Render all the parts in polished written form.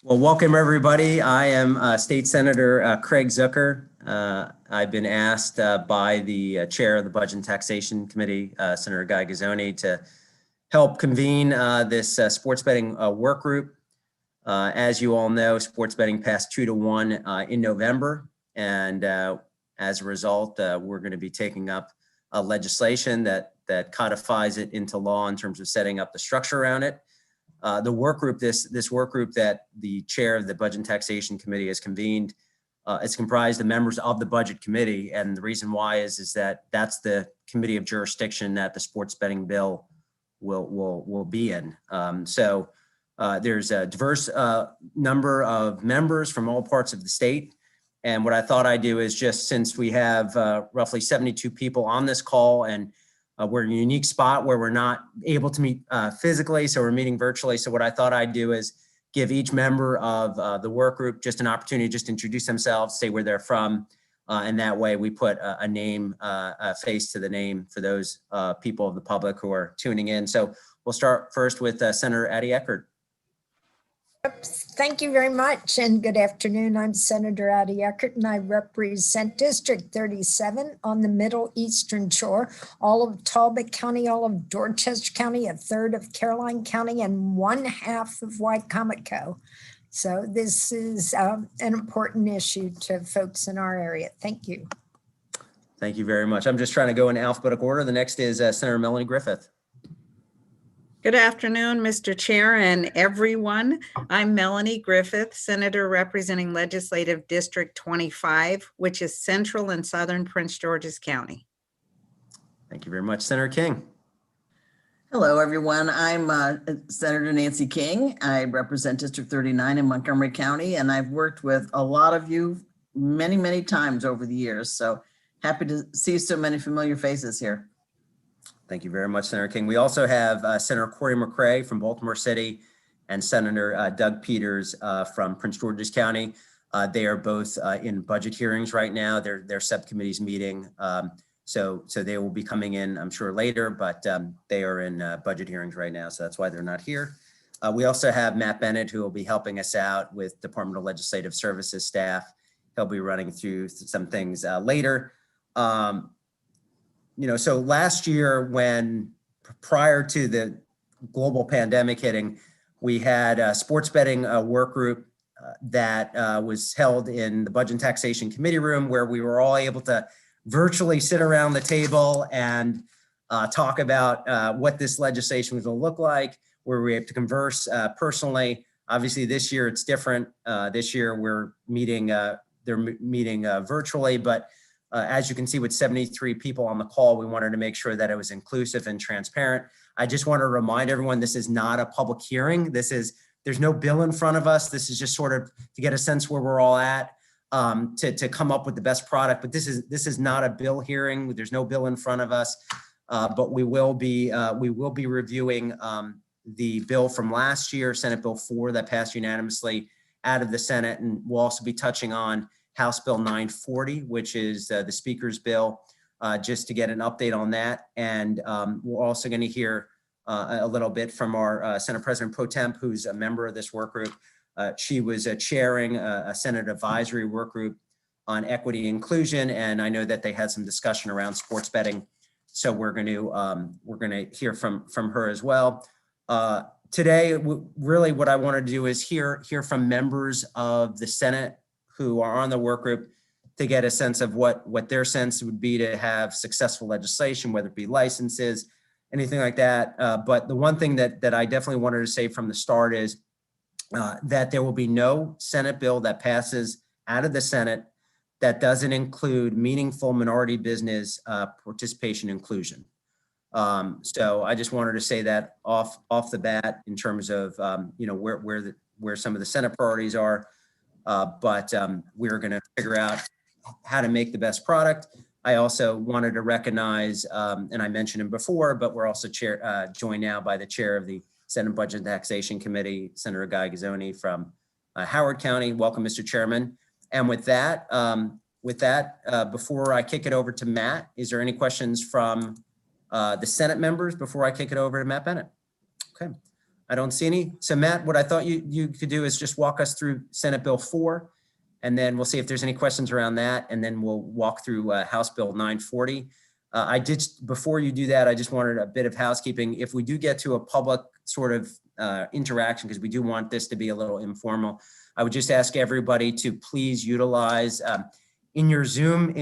Well, welcome everybody. I am State Senator Craig Zucker. I've been asked by the chair of the Budget and Taxation Committee, Senator Guy Gazzoni, to help convene this sports betting work group. As you all know, sports betting passed 2-1 in November, and as a result, we're going to be taking up legislation that codifies it into law in terms of setting up the structure around it. The work group, this work group that the chair of the Budget and Taxation Committee has convened, it's comprised of members of the Budget Committee, and the reason why is that that's the committee of jurisdiction that the sports betting bill will be in. So there's a diverse number of members from all parts of the state, and what I thought I'd do is, just since we have roughly 72 people on this call, and we're in a unique spot where we're not able to meet physically, so we're meeting virtually. So what I thought I'd do is give each member of the work group just an opportunity to just introduce themselves, say where they're from, and that way we put a name, a face to the name for those people of the public who are tuning in. So we'll start first with Senator Eckert. Thank you very much, and good afternoon. I'm Senator Eckert, and I represent District 37 on the Middle Eastern Shore, all of Talbot County, all of Dorchester County, a third of Caroline County, and 1/2 of Wicomico. So this is an important issue to folks in our area. Thank you. Thank you very much. I'm just trying to go in alphabetical order. The next is Senator Melanie Griffith. Good afternoon, Mr. Chair and everyone. I'm Melanie Griffith, Senator representing Legislative District 25, which is Central and Southern Prince George's County. Thank you very much. Senator King. Hello, everyone. I'm Senator Nancy King. I represent District 39 in Montgomery County, and I've worked with a lot of you many, many times over the years. So happy to see so many familiar faces here. Thank you very much, Senator King. We also have Senator Corey McCray from Baltimore City and Senator Doug Peters from Prince George's County. They are both in budget hearings right now. Their subcommittees meeting. So they will be coming in, I'm sure, later, but they are in budget hearings right now. So that's why they're not here. We also have Matt Bennett, who will be helping us out with Department of Legislative Services staff. He'll be running through some things later. So last year, prior to the global pandemic hitting, we had a sports betting work group that was held in the Budget and Taxation Committee room, where we were all able to virtually sit around the table and talk about what this legislation was going to look like, where we have to converse personally. Obviously, this year it's different. This year we're meeting, they're meeting virtually, but as you can see, with 73 people on the call, we wanted to make sure that it was inclusive and transparent. I just want to remind everyone, this is not a public hearing. There's no bill in front of us. This is just sort of to get a sense where we're all at, to come up with the best product. But this is not a bill hearing. There's no bill in front of us, but we will be reviewing the bill from last year, Senate Bill 4, that passed unanimously out of the Senate, and we'll also be touching on House Bill 940, which is the Speaker's bill, just to get an update on that. And we're also going to hear a little bit from our Senate President Pro Temp, who's a member of this work group. She was chairing a Senate advisory work group on equity and inclusion, and I know that they had some discussion around sports betting. So we're going to hear from her as well. Today, really, what I want to do is hear from members of the Senate who are on the work group, to get a sense of what their sense would be to have successful legislation, whether it be licenses, anything like that. But the one thing that I definitely wanted to say from the start is that there will be no Senate bill that passes out of the Senate that doesn't include meaningful minority business participation inclusion. So I just wanted to say that off the bat in terms of where some of the Senate priorities are. But we're going to figure out how to make the best product. I also wanted to recognize, and I mentioned him before, but we're also joined now by the chair of the Senate Budget and Taxation Committee, Senator Guy Gazzoni from Howard County. Welcome, Mr. Chairman. And with that, before I kick it over to Matt, is there any questions from the Senate members before I kick it over to Matt Bennett? Okay. I don't see any. So Matt, what I thought you could do is just walk us through Senate Bill 4, and then we'll see if there's any questions around that, and then we'll walk through House Bill 940. Before you do that, I just wanted a bit of housekeeping. If we do get to a public sort of interaction, because we do want this to be a little informal, I would just ask everybody to please utilize in your Zoom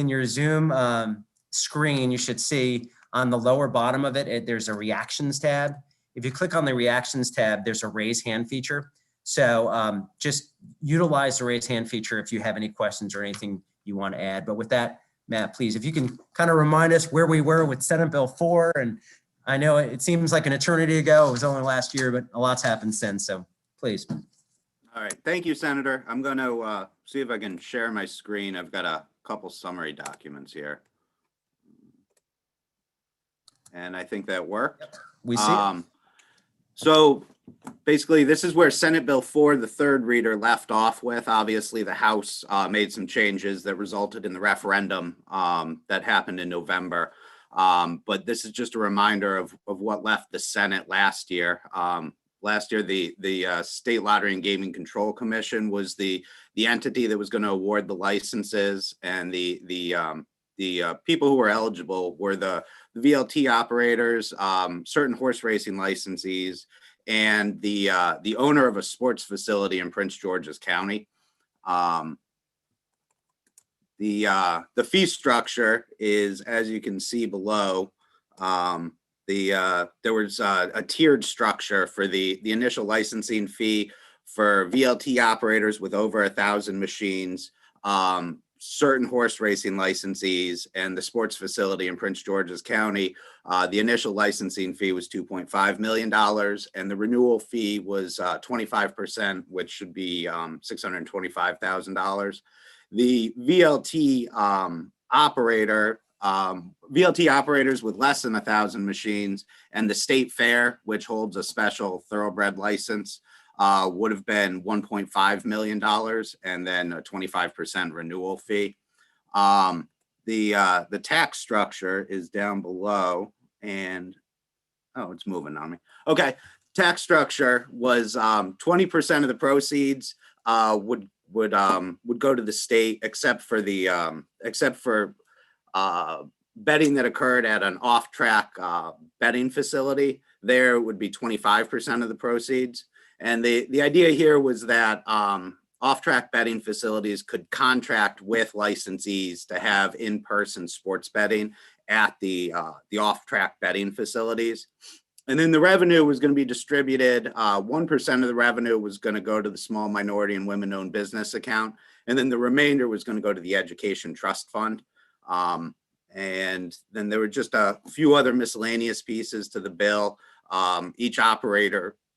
screen, you should see on the lower bottom of it, there's a reactions tab. If you click on the reactions tab, there's a raise hand feature. So just utilize the raise hand feature if you have any questions or anything you want to add. But with that, Matt, please, if you can kind of remind us where we were with Senate Bill 4. And I know it seems like an eternity ago. It was only last year, but a lot's happened since. So please. All right. Thank you, Senator. I'm going to see if I can share my screen. I've got a couple summary documents here. And I think that worked. We see it. So basically, this is where Senate Bill 4, the third reader, left off with. Obviously, the House made some changes that resulted in the referendum that happened in November. But this is just a reminder of what left the Senate last year. Last year, the State Lottery and Gaming Control Commission was the entity that was going to award the licenses, and the people who were eligible were the VLT operators, certain horse racing licensees, and the owner of a sports facility in Prince George's County. The fee structure is, as you can see below, there was a tiered structure for the initial licensing fee for VLT operators with over 1,000 machines, certain horse racing licensees, and the sports facility in Prince George's County. The initial licensing fee was $2.5 million, and the renewal fee was 25%, which should be $625,000. The VLT VLT operators with less than 1,000 machines, and the state fair, which holds a special thoroughbred license, would have been $1.5 million, and then a 25% renewal fee. The tax structure is down below, and oh, it's moving on me. Okay, tax structure was 20% of the proceeds would go to the state, except for betting that occurred at an off-track betting facility. There would be 25% of the proceeds. And the idea here was that off-track betting facilities could contract with licensees to have in-person sports betting at the off-track betting facilities. And then the revenue was going to be distributed. 1% of the revenue was going to go to the small minority and women-owned business account. And then the remainder was going to go to the education trust fund. And then there were just a few other miscellaneous pieces to the bill.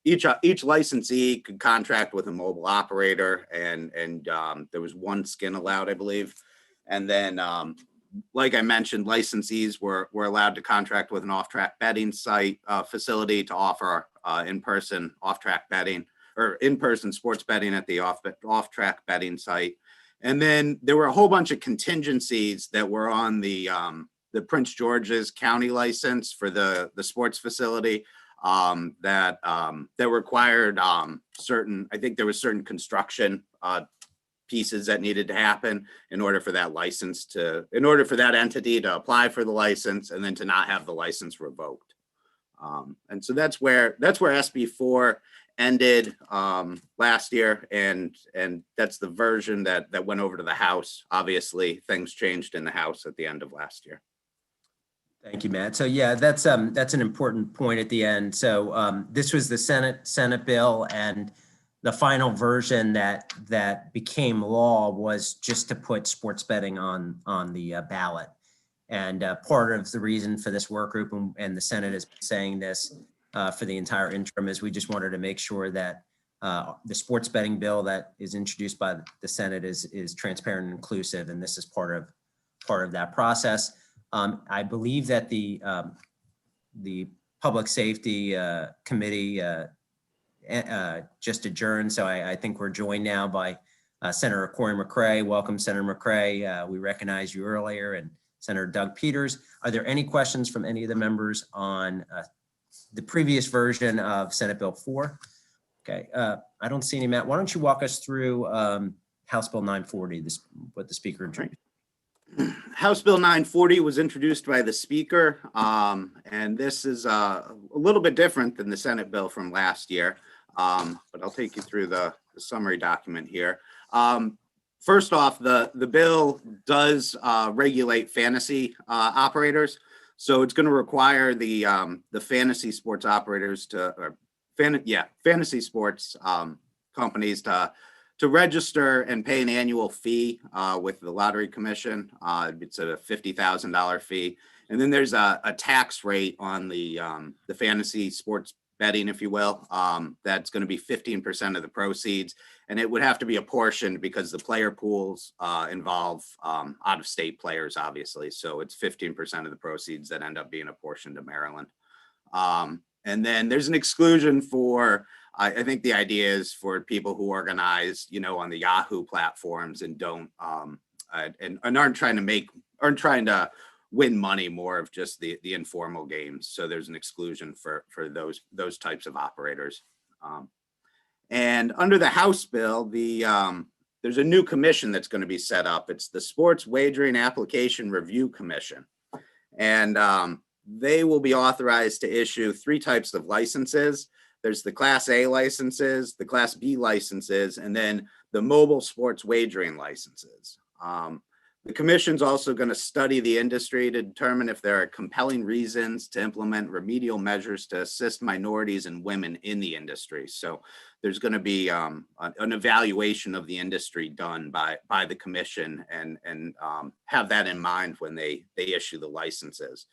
Each licensee could contract with a mobile operator, and there was one skin allowed, I believe. And then, like I mentioned, licensees were allowed to contract with an off-track betting site facility to offer in-person off-track betting or in-person sports betting at the off-track betting site. And then there were a whole bunch of contingencies that were on the Prince George's County license for the sports facility that required certain, I think there was certain construction pieces that needed to happen in order for that entity to apply for the license and then to not have the license revoked. And so that's where SB4 ended last year, and that's the version that went over to the House. Obviously, things changed in the House at the end of last year. Thank you, Matt. So yeah, that's an important point at the end. So this was the Senate bill, and the final version that became law was just to put sports betting on the ballot. And part of the reason for this work group, and the Senate has been saying this for the entire interim, is we just wanted to make sure that the sports betting bill that is introduced by the Senate is transparent and inclusive, and this is part of that process. I believe that the Public Safety Committee just adjourned, so I think we're joined now by Senator Corey McCray. Welcome, Senator McCray. We recognized you earlier, and Senator Doug Peters. Are there any questions from any of the members on the previous version of Senate Bill 4. Okay, I don't see any, Matt. Why don't you walk us through House Bill 940, what the speaker introduced? House Bill 940 was introduced by the speaker, and this is a little bit different than the Senate bill from last year, but I'll take you through the summary document here. First off, the bill does regulate fantasy operators, so it's going to require the fantasy sports operators fantasy sports companies to register and pay an annual fee with the Lottery Commission. It's a $50,000 fee. And then there's a tax rate on the fantasy sports betting, if you will. That's going to be 15% of the proceeds. And it would have to be apportioned because the player pools involve out-of-state players, obviously. So it's 15% of the proceeds that end up being apportioned to Maryland. And then there's an exclusion for, I think the idea is for people who organize, on the Yahoo platforms and don't, and aren't trying to win money, more of just the informal games. So there's an exclusion for those types of operators. And under the House bill, there's a new commission that's going to be set up. It's the Sports Wagering Application Review Commission. And they will be authorized to issue 3 types of licenses. There's the Class A licenses, the Class B licenses, and then the mobile sports wagering licenses. The commission's also going to study the industry to determine if there are compelling reasons to implement remedial measures to assist minorities and women in the industry. So there's going to be an evaluation of the industry done by the commission, and have that in mind when they issue the licenses.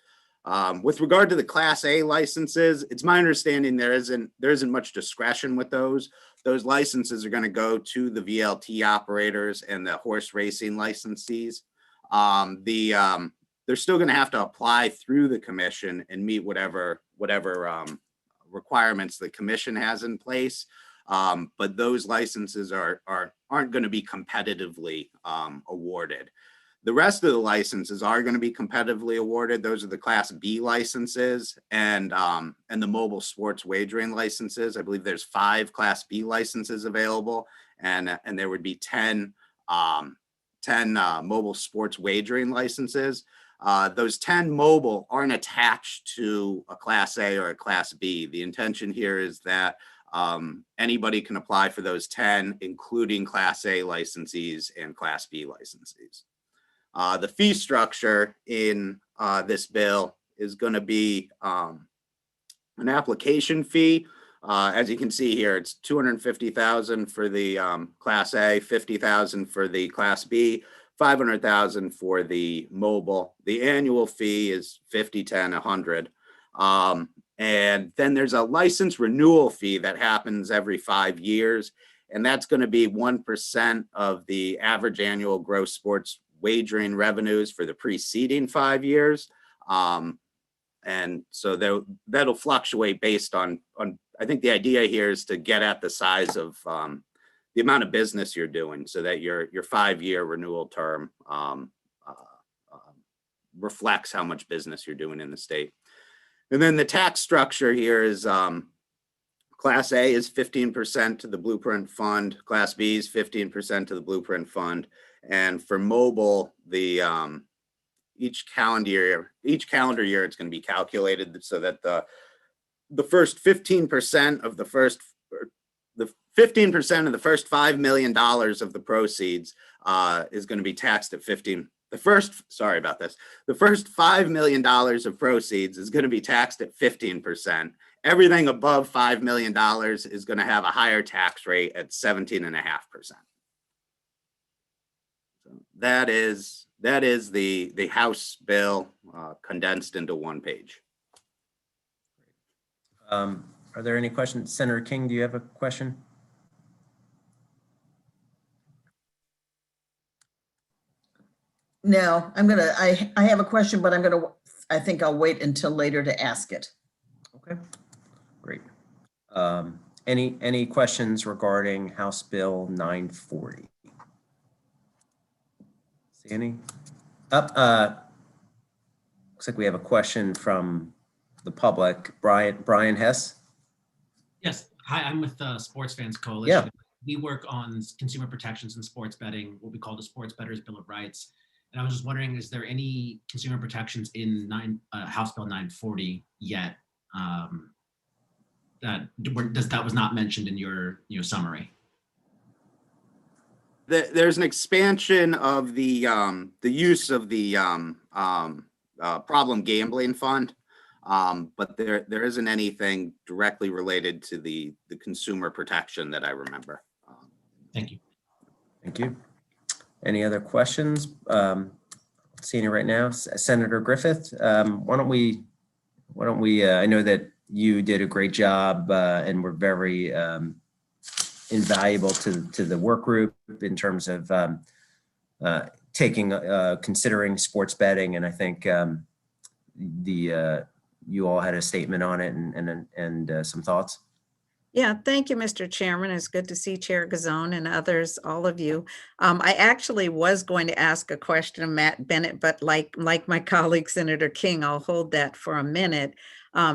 With regard to the Class A licenses, it's my understanding there isn't much discretion with those. Those licenses are going to go to the VLT operators and the horse racing licensees. They're still going to have to apply through the commission and meet whatever requirements the commission has in place. But those licenses aren't going to be competitively awarded. The rest of the licenses are going to be competitively awarded. Those are the Class B licenses and the mobile sports wagering licenses. I believe there's 5 Class B licenses available, and there would be 10 mobile sports wagering licenses. Those 10 mobile aren't attached to a Class A or a Class B. The intention here is that anybody can apply for those 10, including Class A licensees and Class B licensees. The fee structure in this bill is going to be an application fee. As you can see here, it's $250,000 for the Class A, $50,000 for the Class B, $500,000 for the mobile. The annual fee is $50, $10, $100. And then there's a license renewal fee that happens every 5 years, and that's going to be 1% of the average annual gross sports wagering revenues for the preceding 5 years. And so that'll fluctuate based on, I think the idea here is to get at the size of the amount of business you're doing, so that your 5-year renewal term reflects how much business you're doing in the state. And then the tax structure here is Class A is 15% to the Blueprint Fund, Class B is 15% to the Blueprint Fund. And for mobile, each calendar year it's going to be calculated so that the first 15% of the first $5 million of the proceeds is going to be taxed at 15. The first $5 million of proceeds is going to be taxed at 15%. Everything above $5 million is going to have a higher tax rate at 17.5%. So that is the House bill condensed into one page. Are there any questions? Senator King, do you have a question? No, I have a question, but I think I'll wait until later to ask it. Okay, great. Any questions regarding House Bill 940? See any? Looks like we have a question from the public. Brian Hess. Yes. Hi, I'm with the Sports Fans Coalition. Yeah. We work on consumer protections in sports betting, what we call the Sports Bettors Bill of Rights. And I was just wondering, is there any consumer protections in House Bill 940 yet that was not mentioned in your summary? There's an expansion of the use of the problem gambling fund, but there isn't anything directly related to the consumer protection that I remember. Thank you. Thank you. Any other questions? Seeing it right now, Senator Griffith. Why don't we? I know that you did a great job and were very invaluable to the work group in terms of considering sports betting, and I think you all had a statement on it and some thoughts. Yeah, thank you, Mr. Chairman. It's good to see Chair Gazone and others, all of you. I actually was going to ask a question of Matt Bennett, but like my colleague, Senator King, I'll hold that for a minute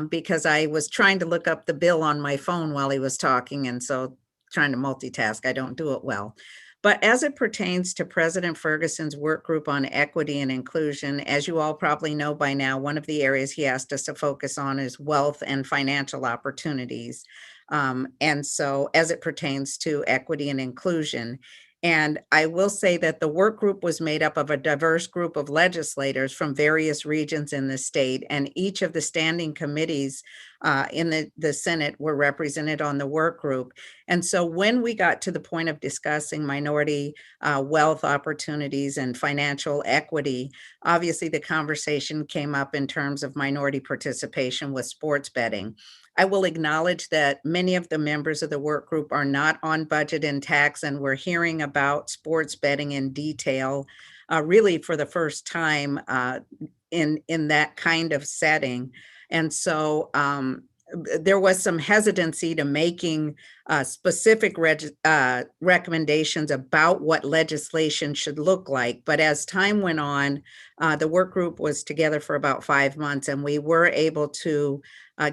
because I was trying to look up the bill on my phone while he was talking. And so trying to multitask, I don't do it well. But as it pertains to President Ferguson's work group on equity and inclusion, as you all probably know by now, one of the areas he asked us to focus on is wealth and financial opportunities. And so as it pertains to equity and inclusion, and I will say that the work group was made up of a diverse group of legislators from various regions in the state, and each of the standing committees in the Senate were represented on the work group. And so when we got to the point of discussing minority wealth opportunities and financial equity, obviously the conversation came up in terms of minority participation with sports betting. I will acknowledge that many of the members of the work group are not on budget and tax, and we're hearing about sports betting in detail really for the first time in that kind of setting. And so there was some hesitancy to making specific recommendations about what legislation should look like. But as time went on, the work group was together for about 5 months, and we were able to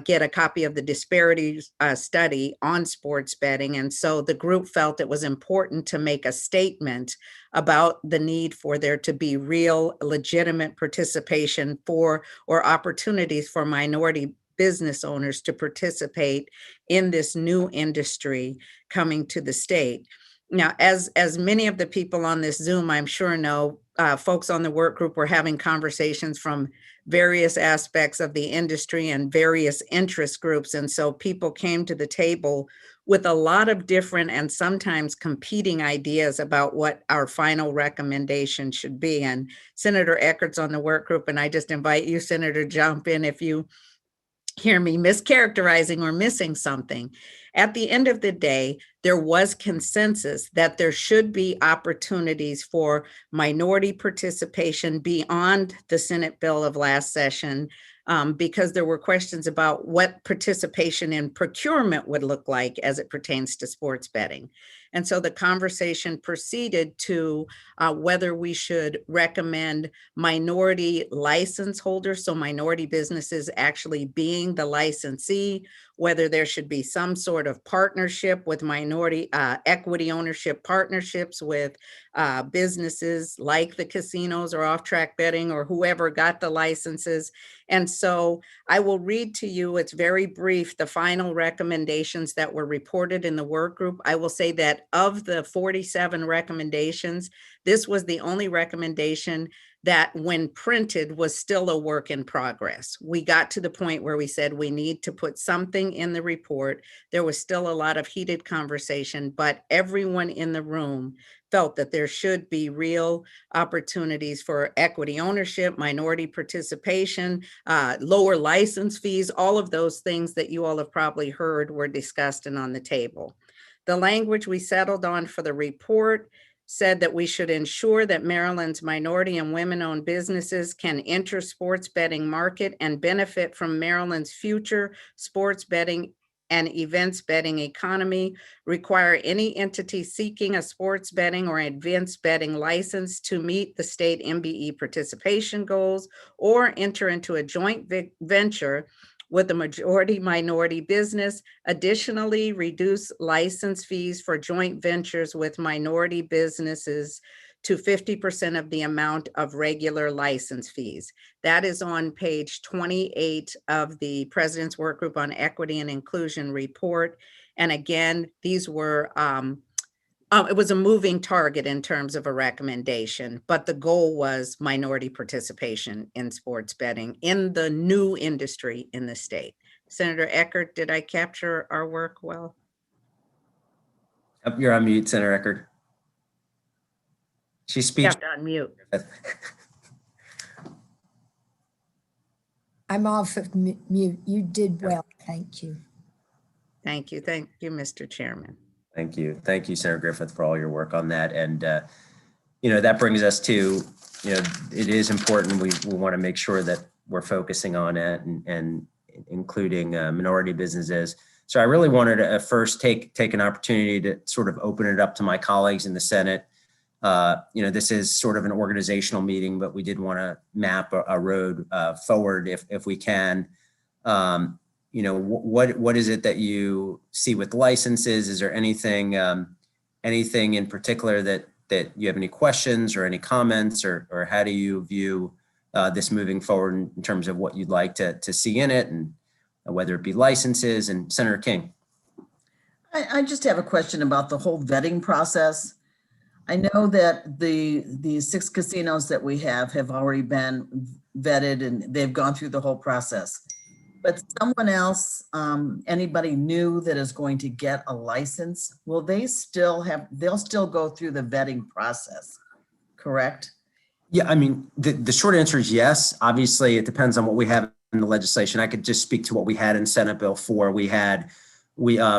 get a copy of the disparities study on sports betting. And so the group felt it was important to make a statement about the need for there to be real legitimate participation for or opportunities for minority business owners to participate in this new industry coming to the state. Now, as many of the people on this Zoom, I'm sure know, folks on the work group were having conversations from various aspects of the industry and various interest groups. And so people came to the table with a lot of different and sometimes competing ideas about what our final recommendation should be. And Senator Eckert's on the work group, and I just invite you, Senator, jump in if you hear me mischaracterizing or missing something. At the end of the day, there was consensus that there should be opportunities for minority participation beyond the Senate bill of last session, because there were questions about what participation in procurement would look like as it pertains to sports betting. And so the conversation proceeded to whether we should recommend minority license holders, so minority businesses actually being the licensee, whether there should be some sort of partnership with minority equity ownership partnerships with businesses like the casinos or off-track betting or whoever got the licenses. And so I will read to you, it's very brief, the final recommendations that were reported in the work group. I will say that of the 47 recommendations, this was the only recommendation that when printed was still a work in progress. We got to the point where we said we need to put something in the report. There was still a lot of heated conversation, but everyone in the room felt that there should be real opportunities for equity ownership, minority participation, lower license fees, all of those things that you all have probably heard were discussed and on the table. The language we settled on for the report said that we should ensure that Maryland's minority and women-owned businesses can enter sports betting market and benefit from Maryland's future sports betting and events betting economy, require any entity seeking a sports betting or advanced betting license to meet the state MBE participation goals or enter into a joint venture with a majority minority business. Additionally, reduce license fees for joint ventures with minority businesses to 50% of the amount of regular license fees. That is on page 28 of the President's Workgroup on Equity and Inclusion report. And again, these were, it was a moving target in terms of a recommendation, but the goal was minority participation in sports betting in the new industry in the state. Senator Eckert, did I capture our work well? You're on mute, Senator Eckert. She's You speaking. have to unmute. I'm off of mute. You did well. Thank you. Thank you. Thank you, Mr. Chairman. Thank you. Thank you, Senator Griffith, for all your work on that. And, that brings us to, it is important. We want to make sure that we're focusing on it and including minority businesses. So I really wanted to first take an opportunity to sort of open it up to my colleagues in the Senate. This is sort of an organizational meeting, but we did want to map a road forward if we can. What is it that you see with licenses? Is there anything in particular that you have any questions or any comments, or how do you view this moving forward in terms of what you'd like to see in it, and whether it be licenses? And Senator King. I just have a question about the whole vetting process. I know that the 6 casinos that we have already been vetted and they've gone through the whole process. But someone else, anybody new that is going to get a license, they'll still go through the vetting process, correct? Yeah, I mean, the short answer is yes. Obviously, it depends on what we have in the legislation. I could just speak to what we had in Senate Bill 4.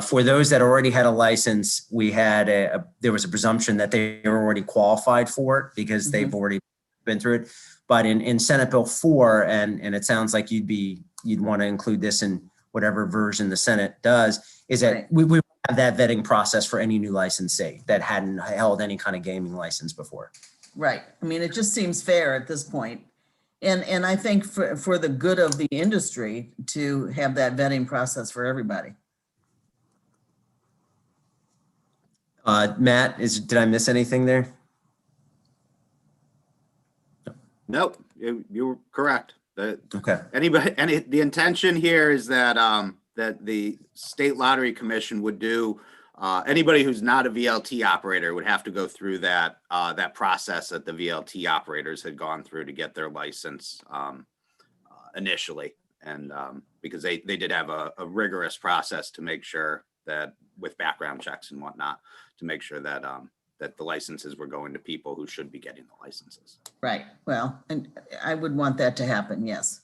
For those that already had a license, there was a presumption that they were already qualified for it because they've already been through it. But in Senate Bill 4, and it sounds like you'd want to include this in whatever version the Senate does, is that we have that vetting process for any new licensee that hadn't held any kind of gaming license before. Right. I mean, it just seems fair at this point. And I think for the good of the industry to have that vetting process for everybody. Matt, did I miss anything there? Nope, you were correct. Okay. The intention here is that that the State Lottery Commission would do, anybody who's not a VLT operator would have to go through that process that the VLT operators had gone through to get their license initially. And because they did have a rigorous process to make sure that, with background checks and whatnot, to make sure that that the licenses were going to people who should be getting the licenses. Right. Well, and I would want that to happen. Yes.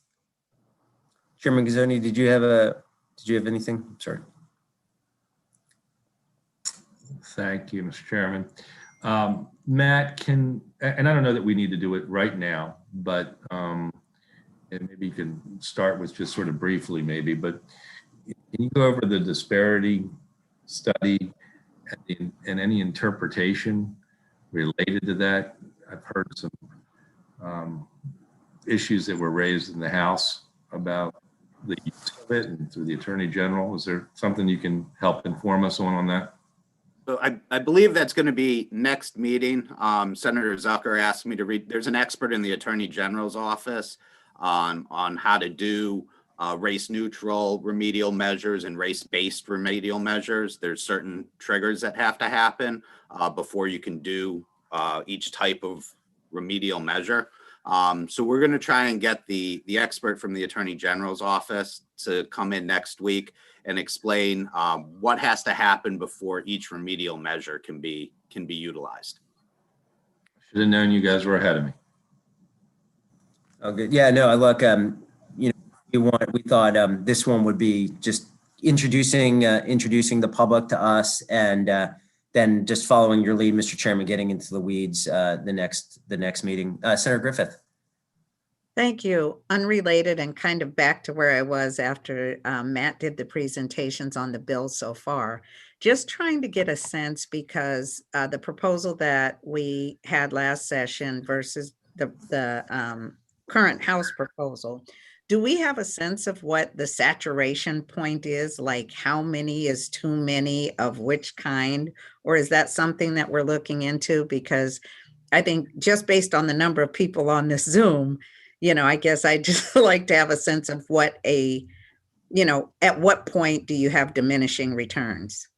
Chairman Gazzoni, did you have anything? Sorry. Thank you, Mr. Chairman. Matt, and I don't know that we need to do it right now, but and maybe you can start with just sort of briefly maybe, but can you go over the disparity study and any interpretation related to that? I've heard some issues that were raised in the House about the use of it and through the Attorney General. Is there something you can help inform us on that? So I believe that's going to be next meeting. Senator Zucker asked me to read. There's an expert in the Attorney General's office on how to do race-neutral remedial measures and race-based remedial measures. There's certain triggers that have to happen before you can do each type of remedial measure. So we're going to try and get the expert from the Attorney General's office to come in next week and explain what has to happen before each remedial measure can be utilized. Should have known you guys were ahead of me. Oh, good. Yeah, no, look, we thought this one would be just introducing the public to us, and then just following your lead, Mr. Chairman, getting into the weeds the next meeting. Senator Griffith. Thank you. Unrelated and kind of back to where I was after Matt did the presentations on the bill so far. Just trying to get a sense, because the proposal that we had last session versus the current House proposal, do we have a sense of what the saturation point is? Like how many is too many of which kind? Or is that something that we're looking into? Because I think just based on the number of people on this Zoom, I guess I just like to have a sense of what at what point do you have diminishing returns?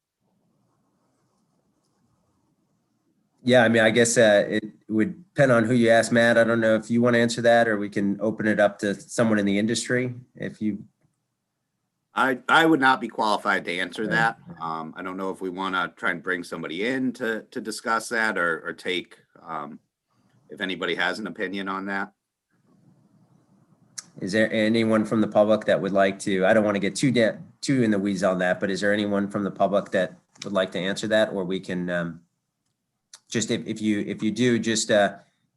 Yeah, I mean, I guess it would depend on who you ask, Matt. I don't know if you want to answer that, or we can open it up to someone in the industry. If you, I would not be qualified to answer that. I don't know if we want to try and bring somebody in to discuss that or take, if anybody has an opinion on that. is there anyone from the public that would like to? I don't want to get too in the weeds on that, but is there anyone from the public that would like to answer that, or we can just if you do, just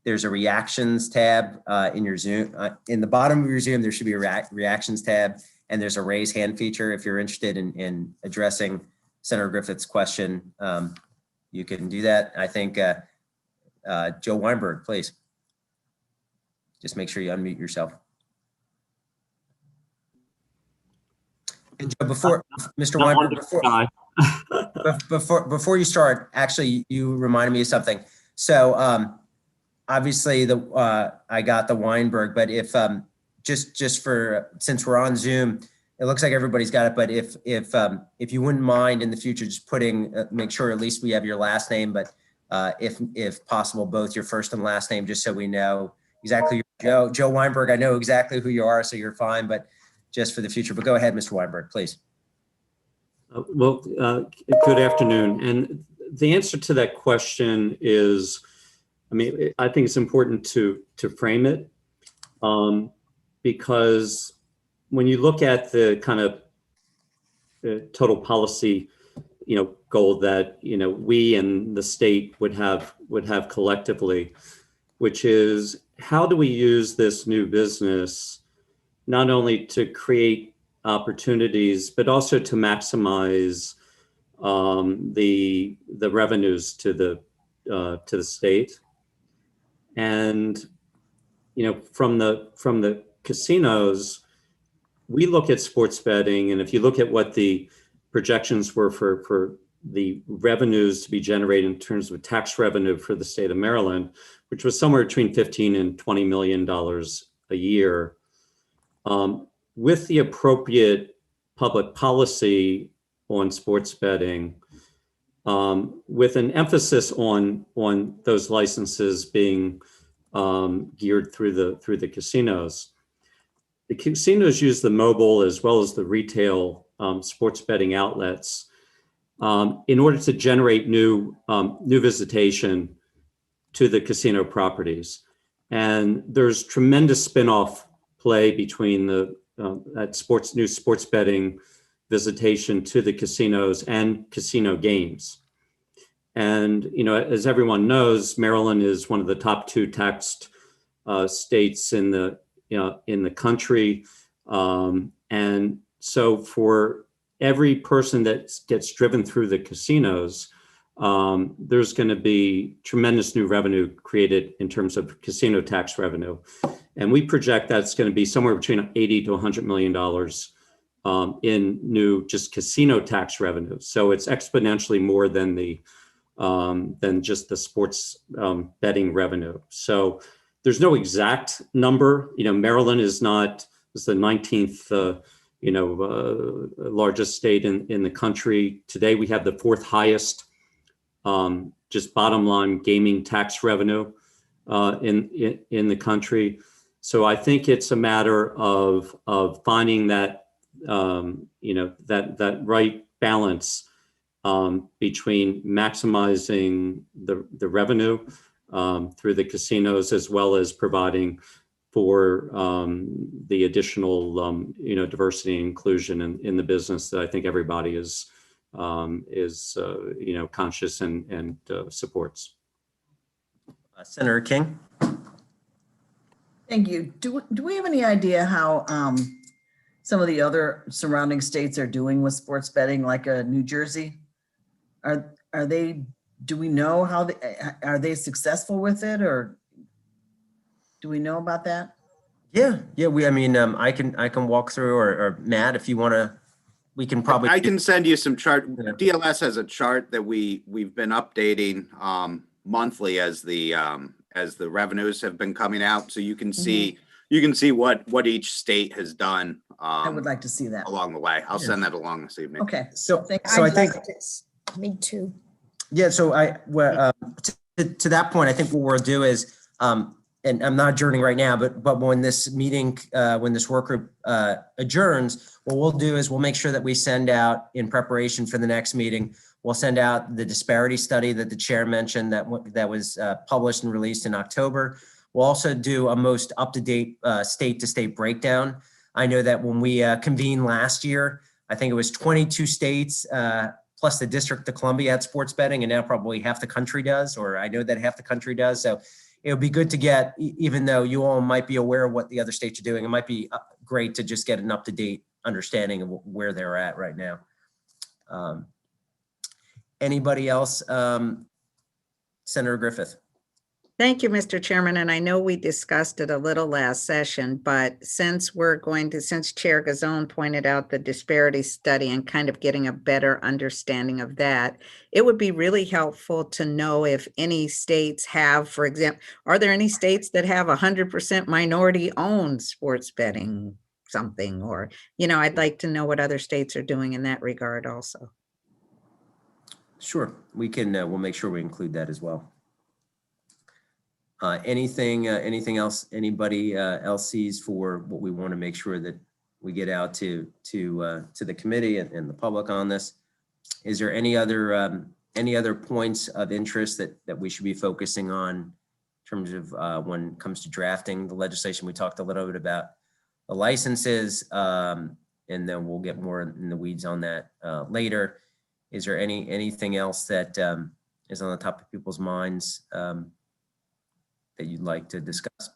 there's a reactions tab in your Zoom. In the bottom of your Zoom, there should be a reactions tab, and there's a raise hand feature. If you're interested in addressing Senator Griffith's question, you can do that. I think Joe Weinberg, please. Just make sure you unmute yourself. And Joe, before Mr. Weinberg, before you start, actually, you reminded me of something. So obviously I got the Weinberg, but if just for, since we're on Zoom, it looks like everybody's got it. But if you wouldn't mind in the future, just putting, make sure at least we have your last name, but if possible, both your first and last name, just so we know exactly. Joe Weinberg, I know exactly who you are, so you're fine, but just for the future. But go ahead, Mr. Weinberg, please. Good afternoon. And the answer to that question is, I mean, I think it's important to frame it because when you look at the kind of total policy, goal that, we and the state would have collectively, which is how do we use this new business not only to create opportunities, but also to maximize the revenues to the state. And from the casinos, we look at sports betting, and if you look at what the projections were for the revenues to be generated in terms of tax revenue for the state of Maryland, which was somewhere between $15 and $20 million a year. With the appropriate public policy on sports betting, with an emphasis on those licenses being geared through the casinos. The casinos use the mobile as well as the retail sports betting outlets in order to generate new visitation to the casino properties. And there's tremendous spin-off play between that new sports betting visitation to the casinos and casino games. And, as everyone knows, Maryland is one of the top 2 taxed states in the country. And so for every person that gets driven through the casinos, there's going to be tremendous new revenue created in terms of casino tax revenue. And we project that's going to be somewhere between $80 to $100 million in new just casino tax revenue. So it's exponentially more than than just the sports betting revenue. So there's no exact number. Maryland is the 19th largest state in the country. Today we have the 4th highest just bottom line gaming tax revenue in the country. So I think it's a matter of finding that that right balance between maximizing the revenue through the casinos, as well as providing for the additional diversity and inclusion in the business that I think everybody is conscious and supports. Senator King. Thank you. Do we have any idea how some of the other surrounding states are doing with sports betting, like New Jersey? Are they? Do we know how are they successful with it, or do we know about that? Yeah, I mean, I can walk through, or Matt, if you want to, we can probably. I can send you some chart. Yeah. DLS has a chart that we've been updating monthly as the revenues have been coming out. So you can see what each state has done I would like to see that. along the way. I'll send that along this evening. Okay. So Thank- I I'd think, like this. Me too. yeah, so to that point, I think what we'll do is, and I'm not adjourning right now, but when this meeting, when this work group adjourns, what we'll do is we'll make sure that we send out, in preparation for the next meeting, we'll send out the disparity study that the chair mentioned that was published and released in October. We'll also do a most up-to-date state-to-state breakdown. I know that when we convened last year, I think it was 22 states plus the District of Columbia had sports betting, and now probably half the country does, or I know that half the country does. So it would be good to get, even though you all might be aware of what the other states are doing, it might be great to just get an up-to-date understanding of where they're at right now. Anybody else? Senator Griffith. Thank you, Mr. Chairman. And I know we discussed it a little last session, but since Chair Gazone pointed out the disparity study and kind of getting a better understanding of that, it would be really helpful to know if any states have, for example, are there any states that have 100% minority owned sports betting something? Or, I'd like to know what other states are doing in that regard also. Sure, we can, we'll make sure we include that as well. Anything else anybody else sees for what we want to make sure that we get out to the committee and the public on this? Is there any other points of interest that we should be focusing on in terms of when it comes to drafting the legislation? We talked a little bit about the licenses, and then we'll get more in the weeds on that later. Is there anything else that is on the top of people's minds that you'd like to discuss?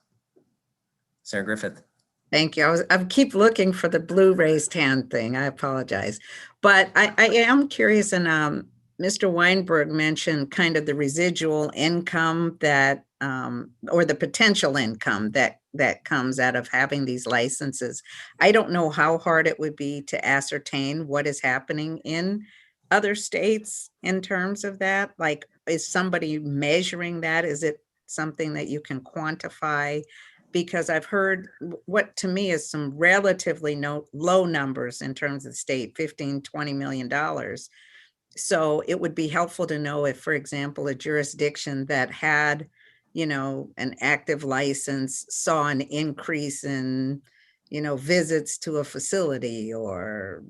Senator Griffith. Thank you. I keep looking for the blue raised hand thing. I apologize. But I am curious, and Mr. Weinberg mentioned kind of the residual income that, or the potential income that comes out of having these licenses. I don't know how hard it would be to ascertain what is happening in other states in terms of that. Like, is somebody measuring that? Is it something that you can quantify? Because I've heard what to me is some relatively low numbers in terms of the state, $15-20 million. So it would be helpful to know if, for example, a jurisdiction that had, an active license saw an increase in, visits to a facility, or,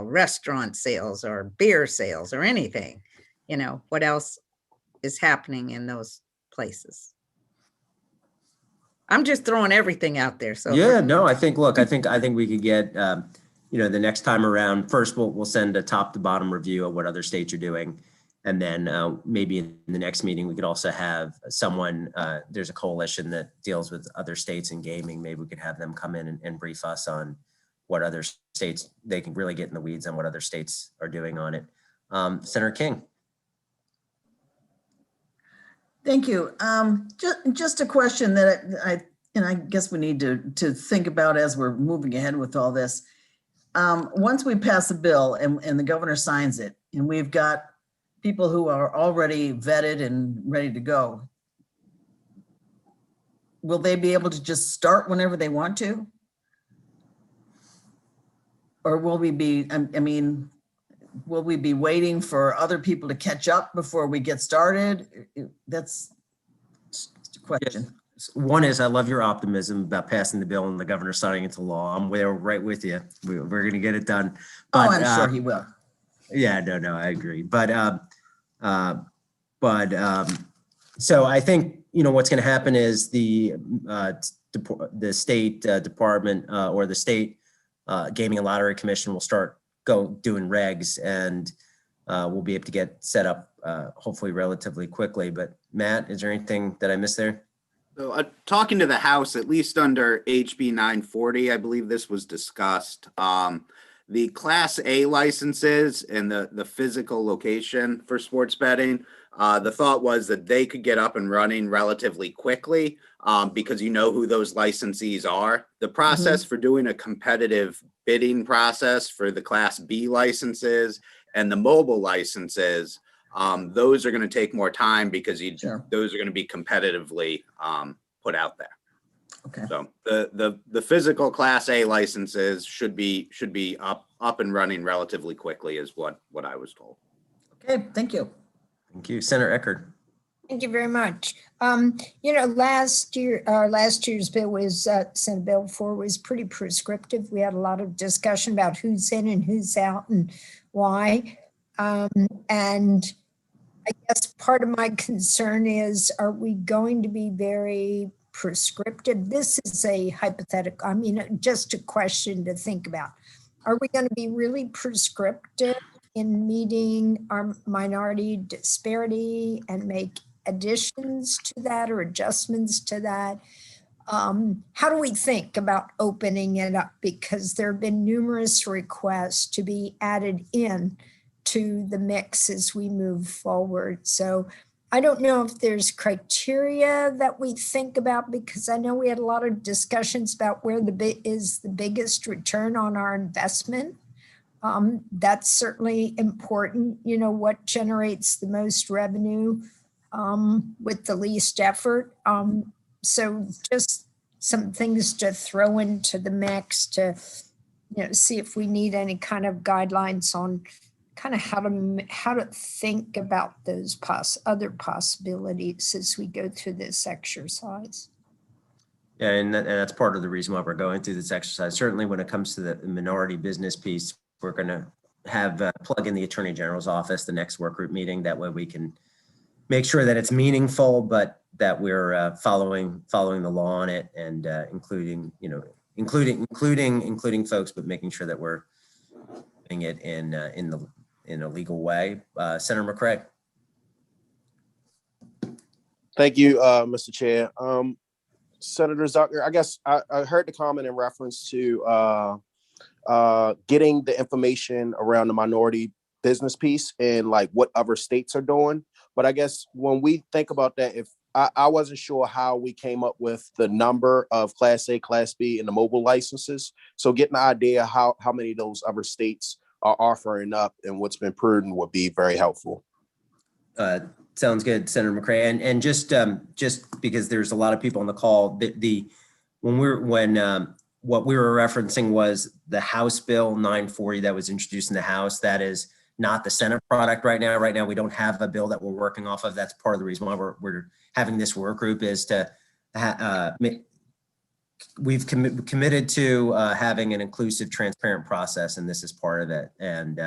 restaurant sales or beer sales or anything, what else is happening in those places. I'm just throwing everything out there. So yeah, no, I think we could get, the next time around, first we'll send a top to bottom review of what other states are doing. And then maybe in the next meeting, we could also have someone, there's a coalition that deals with other states in gaming. Maybe we could have them come in and brief us on what other states, they can really get in the weeds on what other states are doing on it. Senator King. Thank you. Just a question that I guess we need to think about as we're moving ahead with all this. Once we pass a bill and the governor signs it, and we've got people who are already vetted and ready to go, will they be able to just start whenever they want to? Or will we be, will we be waiting for other people to catch up before we get started? That's just a question. One is, I love your optimism about passing the bill and the governor signing into law. I'm right with you. We're going to get it done. But, I'm sure he will. Yeah, no, I agree. But so I think, what's going to happen is the state department or the state Gaming and Lottery Commission will start doing regs, and we'll be able to get set up hopefully relatively quickly. But Matt, is there anything that I missed there? So talking to the House, at least under HB 940, I believe this was discussed. The Class A licenses and the physical location for sports betting, The thought was that they could get up and running relatively quickly because you know who those licensees are. The process for doing a competitive bidding process for the Class B licenses and the mobile licenses, those are going to take more time because those are going to be competitively put out there. Okay. So the physical Class A licenses should be up and running relatively quickly is what I was told. Okay, thank you. Thank you. Senator Eckert. Thank you very much. Last year's bill was, Senate Bill 4 was pretty prescriptive. We had a lot of discussion about who's in and who's out and why. And I guess part of my concern is, are we going to be very prescriptive? This is a hypothetical, just a question to think about. Are we going to be really prescriptive in meeting our minority disparity and make additions to that or adjustments to that? How do we think about opening it up? Because there have been numerous requests to be added in to the mix as we move forward. So I don't know if there's criteria that we think about, because I know we had a lot of discussions about where is the biggest return on our investment. That's certainly important. What generates the most revenue with the least effort. So just some things to throw into the mix to, see if we need any kind of guidelines on kind of how to think about those other possibilities as we go through this exercise. Yeah, and that's part of the reason why we're going through this exercise. Certainly when it comes to the minority business piece, we're going to have plug in the Attorney General's office, the next work group meeting. That way we can make sure that it's meaningful, but that we're following the law on it, and including folks, but making sure that we're doing it in a legal way. Senator McCray. Thank you, Mr. Chair. Senator Zucker, I guess I heard the comment in reference to getting the information around the minority business piece and like what other states are doing. But I guess when we think about that, if I wasn't sure how we came up with the number of Class A, Class B, and the mobile licenses. So getting an idea how many of those other states are offering up and what's been prudent would be very helpful. Sounds good, Senator McCray. And just because there's a lot of people on the call, what we were referencing was the House Bill 940 that was introduced in the House. That is not the Senate product right now. Right now, we don't have a bill that we're working off of. That's part of the reason why we're having this work group, is to we've committed to having an inclusive, transparent process, and this is part of it. And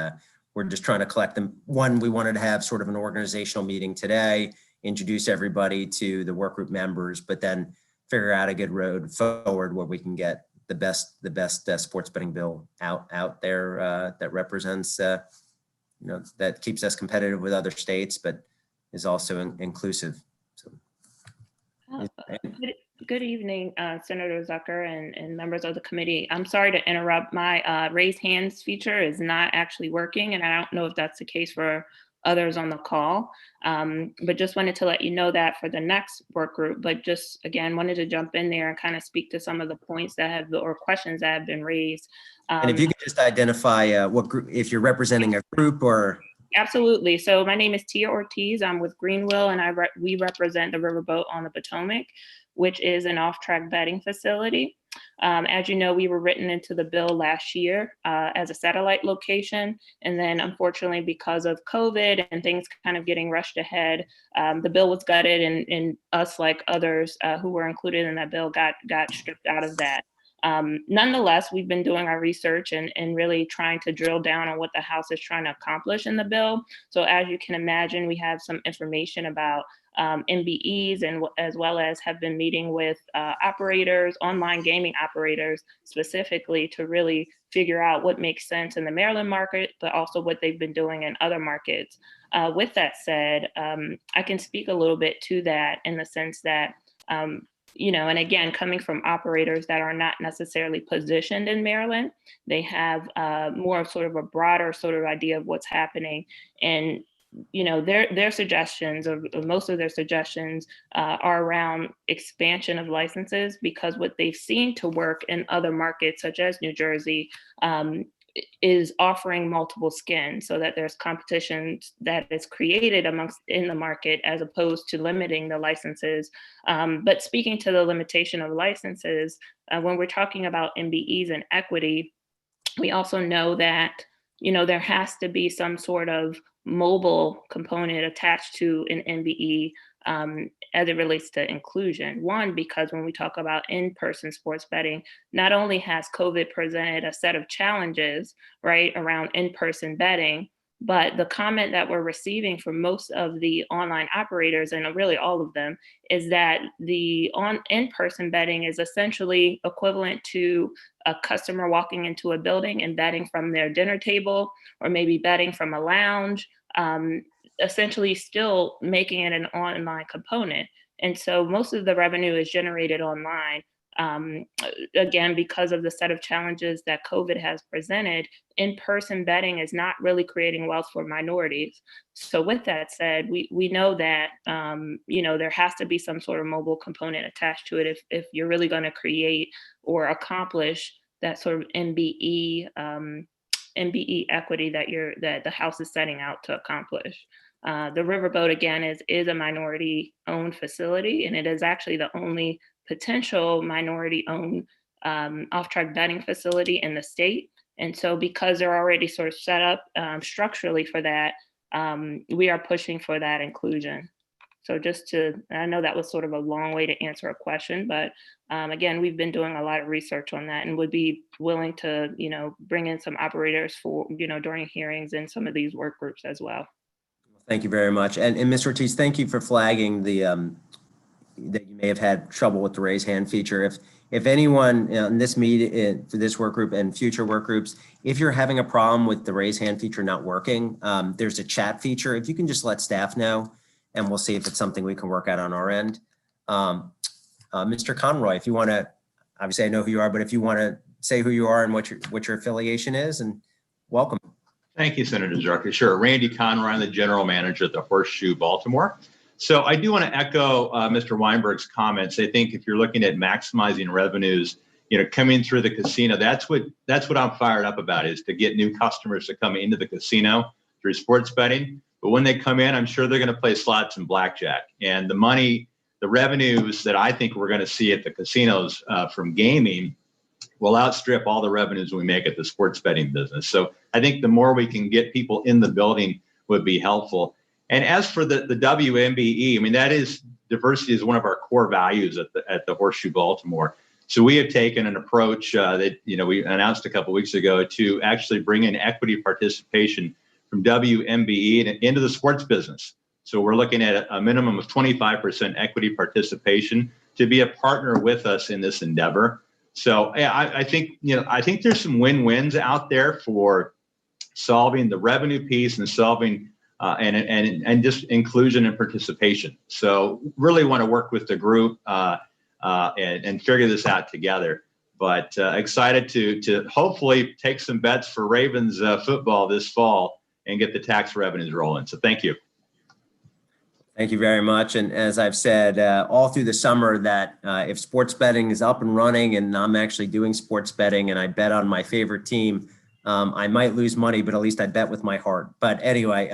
we're just trying to collect them. One, we wanted to have sort of an organizational meeting today, introduce everybody to the work group members, but then figure out a good road forward where we can get the best sports betting bill out there that represents, that keeps us competitive with other states, but is also inclusive. So. Good evening, Senator Zucker and members of the committee. I'm sorry to interrupt. My raise hands feature is not actually working, and I don't know if that's the case for others on the call, but just wanted to let you know that for the next work group, but just again, wanted to jump in there and kind of speak to some of the points or questions that have been raised. And if you could just identify what group, if you're representing a group or. Absolutely. So my name is Tia Ortiz. I'm with Greenwill, and we represent the Riverboat on the Potomac, which is an off-track betting facility. As you know, we were written into the bill last year as a satellite location. And then unfortunately, because of COVID and things kind of getting rushed ahead, the bill was gutted, and us, like others who were included in that bill, got stripped out of that. Nonetheless, we've been doing our research and really trying to drill down on what the House is trying to accomplish in the bill. So as you can imagine, we have some information about MBEs, and as well as have been meeting with operators, online gaming operators specifically, to really figure out what makes sense in the Maryland market, but also what they've been doing in other markets. With that said, I can speak a little bit to that in the sense that and again, coming from operators that are not necessarily positioned in Maryland, they have more of sort of a broader sort of idea of what's happening. And their suggestions, or most of their suggestions, are around expansion of licenses, because what they've seen to work in other markets, such as New Jersey, is offering multiple skins, so that there's competition that is created in the market, as opposed to limiting the licenses. But speaking to the limitation of licenses, when we're talking about MBEs and equity, we also know that there has to be some sort of mobile component attached to an MBE as it relates to inclusion. One, because when we talk about in-person sports betting, not only has COVID presented a set of challenges, right, around in-person betting, but the comment that we're receiving from most of the online operators, and really all of them, is that the in-person betting is essentially equivalent to a customer walking into a building and betting from their dinner table, or maybe betting from a lounge, essentially still making it an online component. And so most of the revenue is generated online. Again, because of the set of challenges that COVID has presented, in-person betting is not really creating wealth for minorities. So with that said, we know that there has to be some sort of mobile component attached to it if you're really going to create or accomplish that sort of MBE equity that the House is setting out to accomplish. The Riverboat, again, is a minority-owned facility, and it is actually the only potential minority-owned off-track betting facility in the state. And so because they're already sort of set up structurally for that, we are pushing for that inclusion. So I know that was sort of a long way to answer a question, but again, we've been doing a lot of research on that and would be willing to, bring in some operators for, during hearings and some of these work groups as well. Thank you very much. And Mr. Ortiz, thank you for flagging that you may have had trouble with the raise hand feature. If anyone in this meeting, for this work group and future work groups, if you're having a problem with the raise hand feature not working, there's a chat feature. If you can just let staff know, and we'll see if it's something we can work out on our end. Mr. Conroy, if you want to, obviously I know who you are, but if you want to say who you are and what your affiliation is, and welcome. Thank you, Senator Zucker. Sure. Randy Conroy, I'm the general manager at the Horseshoe Baltimore. So I do want to echo Mr. Weinberg's comments. I think if you're looking at maximizing revenues, coming through the casino, that's what I'm fired up about, is to get new customers to come into the casino through sports betting. But when they come in, I'm sure they're going to play slots and blackjack. And the revenues that I think we're going to see at the casinos from gaming will outstrip all the revenues we make at the sports betting business. So I think the more we can get people in the building would be helpful. And as for the WMBE, I mean, diversity is one of our core values at the Horseshoe Baltimore. So we have taken an approach that we announced a couple of weeks ago to actually bring in equity participation from WMBE into the sports business. So we're looking at a minimum of 25% equity participation to be a partner with us in this endeavor. So I think there's some win-wins out there for solving the revenue piece and solving and just inclusion and participation. So really want to work with the group and figure this out together. But excited to hopefully take some bets for Ravens football this fall and get the tax revenues rolling. So thank you. Thank you very much. And as I've said all through the summer, that if sports betting is up and running and I'm actually doing sports betting and I bet on my favorite team, I might lose money, but at least I bet with my heart. But anyway,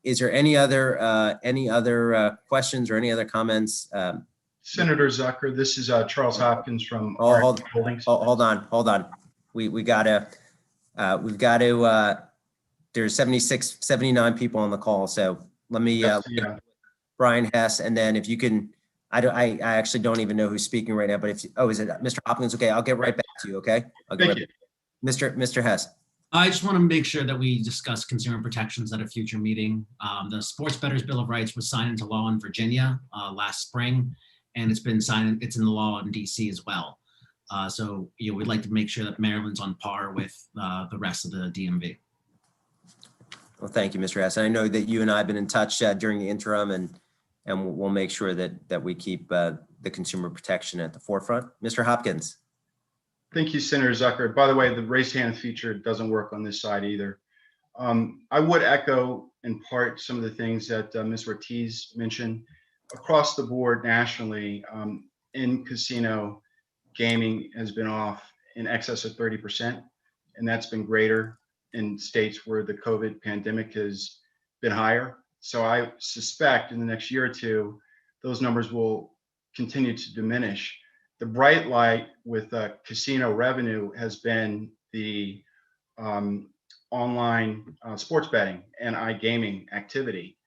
is there any other questions or any other comments? Senator Zucker, this is Charles Hopkins from Holdings. Hold on. We've got to, there's 79 people on the call. So let me, Brian Hess, and then if you can, I actually don't even know who's speaking right now, but is it Mr. Hopkins? Okay, I'll get right back to you, okay? Thank you. Mr. Hess. I just want to make sure that we discuss consumer protections at a future meeting. The Sports Bettors Bill of Rights was signed into law in Virginia last spring, and it's been signed, it's in the law in DC as well. So we'd like to make sure that Maryland's on par with the rest of the DMV. Well, thank you, Mr. Hess. I know that you and I have been in touch during the interim, and we'll make sure that we keep the consumer protection at the forefront. Mr. Hopkins. Thank you, Senator Zucker. By the way, the raise hand feature doesn't work on this side either. I would echo in part some of the things that Ms. Ortiz mentioned. Across the board nationally, in casino, gaming has been off in excess of 30%, and that's been greater in states where the COVID pandemic has been higher. So I suspect in the next year or two, those numbers will continue to diminish. The bright light with casino revenue has been the online sports betting and iGaming activity,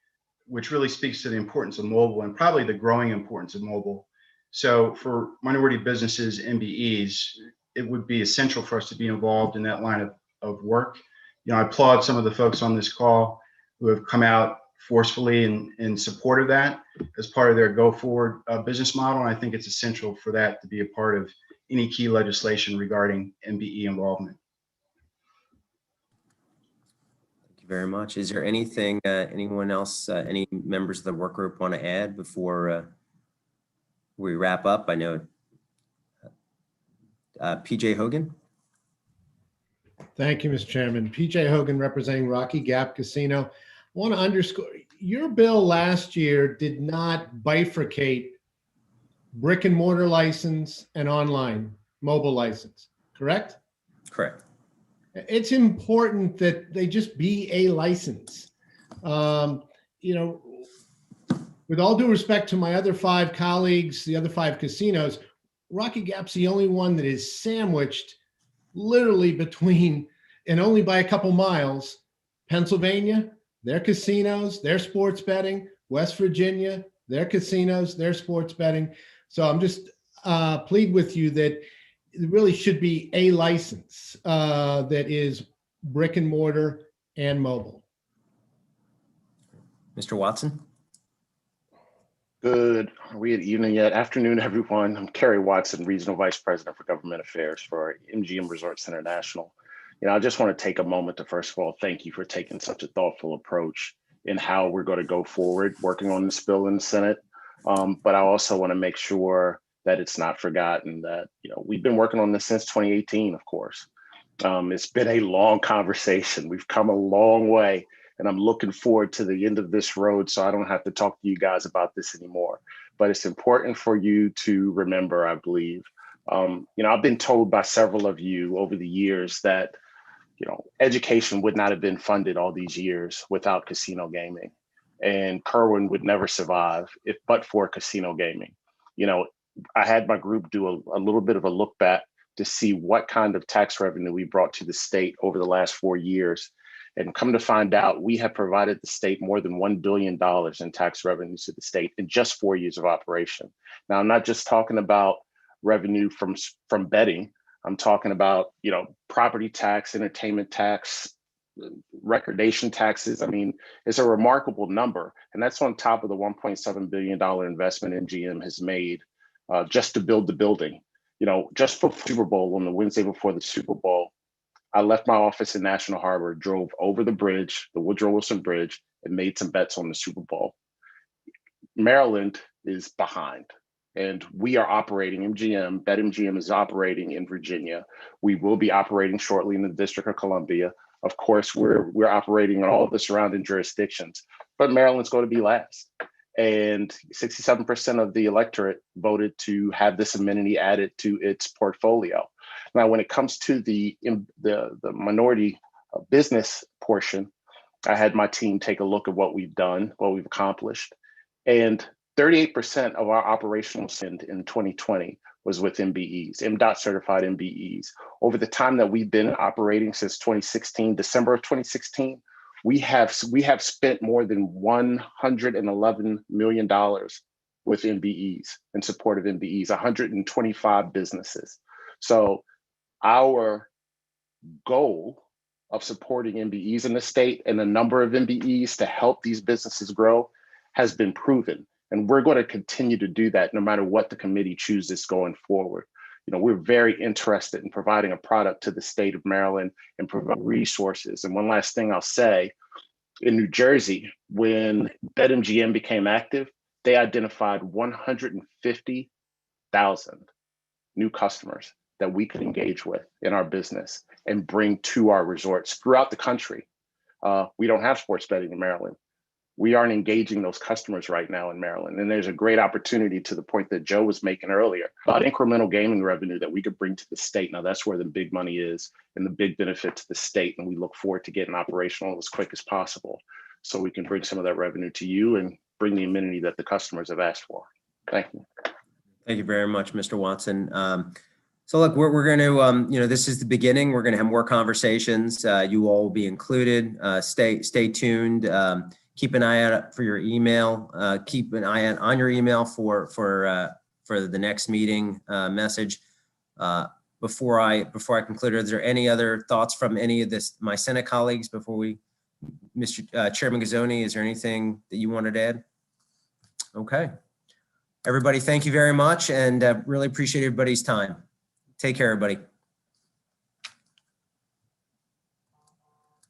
which really speaks to the importance of mobile and probably the growing importance of mobile. So for minority businesses, MBEs, it would be essential for us to be involved in that line of work. You know, I applaud some of the folks on this call who have come out forcefully in support of that as part of their go forward business model. And I think it's essential for that to be a part of any key legislation regarding MBE involvement. Thank you very much. Is there anything, anyone else, any members of the work group want to add before we wrap up? I know PJ Hogan. Thank you, Mr. Chairman. PJ Hogan representing Rocky Gap Casino. I want to underscore, your bill last year did not bifurcate brick and mortar license and online mobile license, correct? Correct. It's important that they just be a license. You know, with all due respect to my other 5 colleagues, the other 5 casinos, Rocky Gap's the only one that is sandwiched literally between, and only by a couple miles, Pennsylvania, their casinos, their sports betting, West Virginia, their casinos, their sports betting. So I'm just plead with you that it really should be a license that is brick and mortar and mobile. Mr. Watson. Good. Are we at evening yet? Afternoon, everyone. I'm Kerry Watson, Regional Vice President for Government Affairs for MGM Resorts International. You know, I just want to take a moment to, first of all, thank you for taking such a thoughtful approach in how we're going to go forward working on this bill in the Senate. But I also want to make sure that it's not forgotten that, you know, we've been working on this since 2018, of course. It's been a long conversation. We've come a long way, and I'm looking forward to the end of this road so I don't have to talk to you guys about this anymore. But it's important for you to remember, I believe. You know, I've been told by several of you over the years that, you know, education would not have been funded all these years without casino gaming. And Kerwin would never survive but for casino gaming. You know, I had my group do a little bit of a look back to see what kind of tax revenue we brought to the state over the last 4 years. And come to find out, we have provided the state more than $1 billion in tax revenues to the state in just 4 years of operation. Now, I'm not just talking about revenue from betting. I'm talking about, you know, property tax, entertainment tax, recordation taxes. I mean, it's a remarkable number. And that's on top of the $1.7 billion investment MGM has made just to build the building. You know, just for Super Bowl, on the Wednesday before the Super Bowl, I left my office in National Harbor, drove over the bridge, the Woodrow Wilson Bridge, and made some bets on the Super Bowl. Maryland is behind. And we are operating MGM, BetMGM is operating in Virginia. We will be operating shortly in the District of Columbia. Of course, we're operating in all of the surrounding jurisdictions, but Maryland's going to be last. And 67% of the electorate voted to have this amenity added to its portfolio. Now, when it comes to the minority business portion, I had my team take a look at what we've done, what we've accomplished. And 38% of our operational spend in 2020 was with MBEs, MDOT certified MBEs. Over the time that we've been operating since 2016, December of 2016, we have spent more than $111 million with MBEs in support of MBEs, 125 businesses. So our goal of supporting MBEs in the state and the number of MBEs to help these businesses grow has been proven. And we're going to continue to do that no matter what the committee chooses going forward. You know, we're very interested in providing a product to the state of Maryland and provide resources. And one last thing I'll say, in New Jersey, when BetMGM became active, they identified 150,000 new customers that we could engage with in our business and bring to our resorts throughout the country. We don't have sports betting in Maryland. We aren't engaging those customers right now in Maryland. And there's a great opportunity, to the point that Joe was making earlier, about incremental gaming revenue that we could bring to the state. Now, that's where the big money is and the big benefit to the state. And we look forward to getting operational as quick as possible so we can bring some of that revenue to you and bring the amenity that the customers have asked for. Thank you. Thank you very much, Mr. Watson. So look, we're going to, this is the beginning. We're going to have more conversations. You all will be included. Stay tuned. Keep an eye out for your email. Keep an eye out on your email for the next meeting message. Before I conclude, is there any other thoughts from any of my Senate colleagues before we, Mr. Chairman Gazzoni, is there anything that you wanted to add? Okay. Everybody, thank you very much, and really appreciate everybody's time. Take care, everybody.